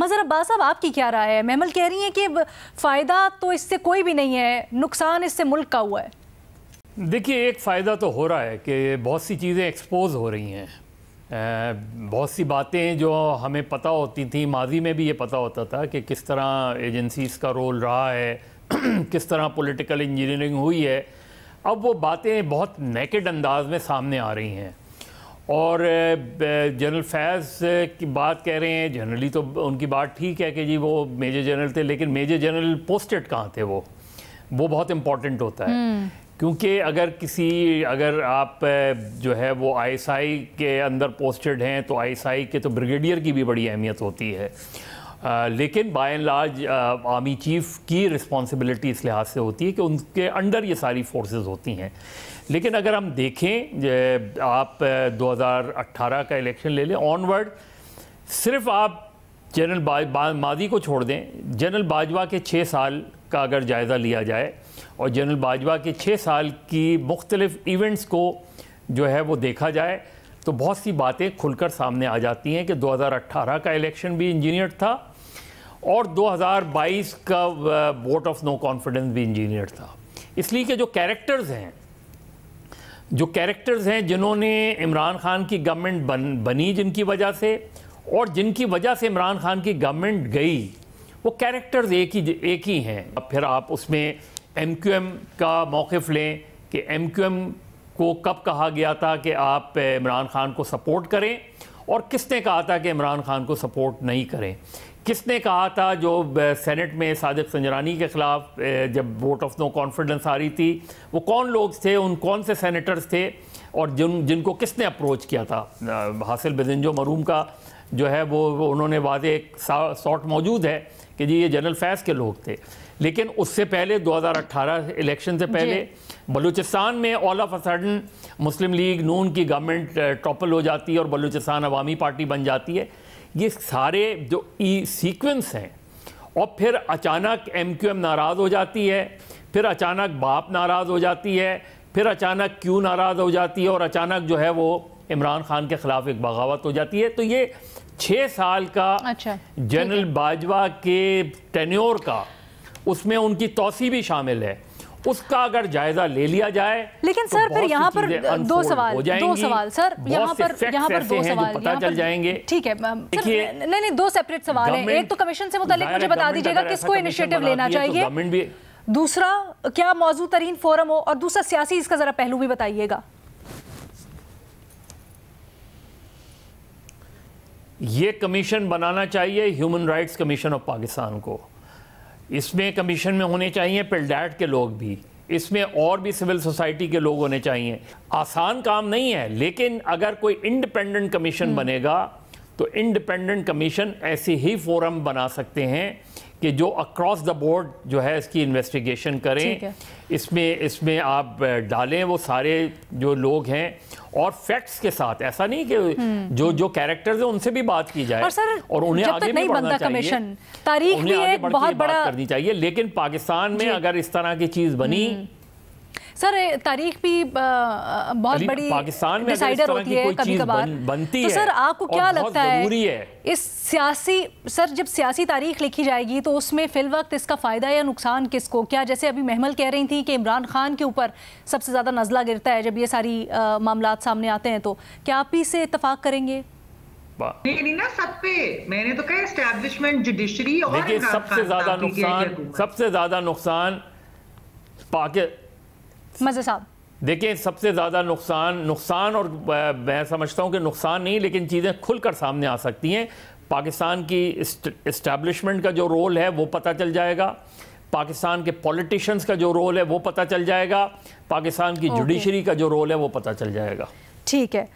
मज़हर अब्बास साहब, आपकी क्या राय है? महमल कह रही हैं कि फ़ायदा तो इससे कोई भी नहीं है, नुकसान इससे मुल्क का हुआ है। देखिए, एक फ़ायदा तो हो रहा है कि बहुत सी चीज़ें एक्सपोज हो रही हैं। बहुत सी बातें जो हमें पता होती थी, माजी में भी ये पता होता था कि किस तरह एजेंसीज़ का रोल रहा है किस तरह पॉलिटिकल इंजीनियरिंग हुई है। अब वो बातें बहुत नेकेड अंदाज में सामने आ रही हैं। और जनरल फैज़ की बात कह रहे हैं, जनरली तो उनकी बात ठीक है कि जी वो मेजर जनरल थे, लेकिन मेजर जनरल पोस्टेड कहाँ थे? वो बहुत इम्पॉर्टेंट होता है, क्योंकि अगर आप जो है वो आईएसआई के अंदर पोस्टेड हैं तो आईएसआई के तो ब्रिगेडियर की भी बड़ी अहमियत होती है। लेकिन by and large army chief की रिस्पॉन्सिबिलिटी इस लिहाज से होती है कि उनके अंडर ये सारी फोर्सेस होती हैं। लेकिन अगर हम देखें, आप 2018 का इलेक्शन ले लें ऑनवर्ड, सिर्फ आप जनरल मादी को छोड़ दें, जनरल बाजवा के 6 साल का अगर जायज़ा लिया जाए और जनरल बाजवा के 6 साल की मुख्तलिफ इवेंट्स को जो है वो देखा जाए, तो बहुत सी बातें खुलकर सामने आ जाती हैं कि 2018 का इलेक्शन भी इंजीनियर्ड था और 2022 का वोट ऑफ नो कॉन्फिडेंस भी इंजीनियर्ड था। इसलिए कि जो कैरेक्टर्स हैं जिन्होंने इमरान खान की गवर्नमेंट बनी, जिनकी वजह से और जिनकी वजह से इमरान खान की गवर्नमेंट गई, वो कैरेक्टर्स एक ही हैं। अब फिर आप उसमें MQM का मौक़िफ़ लें कि MQM को कब कहा गया था कि आप इमरान खान को सपोर्ट करें और किसने कहा था कि इमरान खान को सपोर्ट नहीं करें। किसने कहा था, जो सेनेट में सादिक संजरानी के ख़िलाफ़ जब वोट ऑफ नो कॉन्फिडेंस आ रही थी, वो कौन लोग थे, उन कौन से सेनेटर्स थे और जिनको किसने अप्रोच किया था। हासिल बिदिंजो मरूम का जो है वो उन्होंने वादे सॉर्ट मौजूद है कि जी ये जनरल फैज़ के लोग थे। लेकिन उससे पहले 2018 इलेक्शन से पहले बलूचिस्तान में all of a sudden Muslim League Noon की गवर्नमेंट टॉपल हो जाती है और बलूचिस्तान अवामी पार्टी बन जाती है। ये सारे जो सीक्वेंस हैं, और फिर अचानक MQM नाराज़ हो जाती है, फिर अचानक बाप नाराज़ हो जाती है, फिर अचानक क्यों नाराज़ हो जाती है और अचानक जो है वो इमरान खान के ख़िलाफ़ एक बगावत हो जाती है। तो ये 6 साल का जनरल बाजवा के टेन्योर का, उसमें उनकी तौसी भी शामिल है, उसका अगर जायजा ले लिया जाए। लेकिन तो सर फिर यहाँ पर दो सवाल सर यहाँ पर दो सवाल पता चल जाएंगे। ठीक है, देखिए नहीं, 2 सेपरेट सवाल हैं। एक तो कमीशन से मुताल्लिक मुझे बता दीजिएगा किसको इनिशिएटिव लेना चाहिए, दूसरा क्या मौजू तरीन फोरम हो, और दूसरा सियासी इसका जरा पहलू भी बताइएगा। ये कमीशन बनाना चाहिए human rights commission of Pakistan को। इसमें कमीशन में होने चाहिए पिलडैट के लोग भी, इसमें और भी सिविल सोसाइटी के लोग होने चाहिए। आसान काम नहीं है, लेकिन अगर कोई इंडिपेंडेंट कमीशन बनेगा तो इंडिपेंडेंट कमीशन ऐसे ही फोरम बना सकते हैं कि जो अक्रॉस द बोर्ड जो है इसकी इन्वेस्टिगेशन करें। इसमें आप डालें वो सारे जो लोग हैं और फैक्ट्स के साथ, ऐसा नहीं कि जो कैरेक्टर्स हैं उनसे भी बात की जाए और उन्हें आगे भी बढ़ना चाहिए, तारीख भी एक बहुत बड़ा करनी चाहिए। लेकिन पाकिस्तान में अगर इस तरह की चीज़ बनी, सर तारीख भी बहुत बड़ी पाकिस्तान में डिसाइडर होती है कभी कभार बनती तो है। सर आपको क्या लगता है इस जब सियासी तारीख लिखी जाएगी तो उसमें फिल वक्त इसका फ़ायदा या नुकसान किसको? क्या जैसे अभी महमल कह रही थी कि इमरान खान के ऊपर सबसे ज़्यादा नज़ला गिरता है जब ये सारी मामलात सामने आते हैं, तो क्या आप भी इससे इत्तेफाक करेंगे? नहीं ना, सब पे मैंने तो कहा एस्टैब्लिशमेंट, जुडिशरी और देखिए सबसे ज़्यादा नुकसान मज़े साहब, देखिए सबसे ज़्यादा नुकसान और मैं समझता हूँ कि नुकसान नहीं, लेकिन चीज़ें खुलकर सामने आ सकती हैं। पाकिस्तान की इस्टेब्लिशमेंट का जो रोल है वो पता चल जाएगा, पाकिस्तान के पॉलिटिशियंस का जो रोल है वो पता चल जाएगा, पाकिस्तान की जुडिशरी का जो रोल है वो पता चल जाएगा। ठीक है।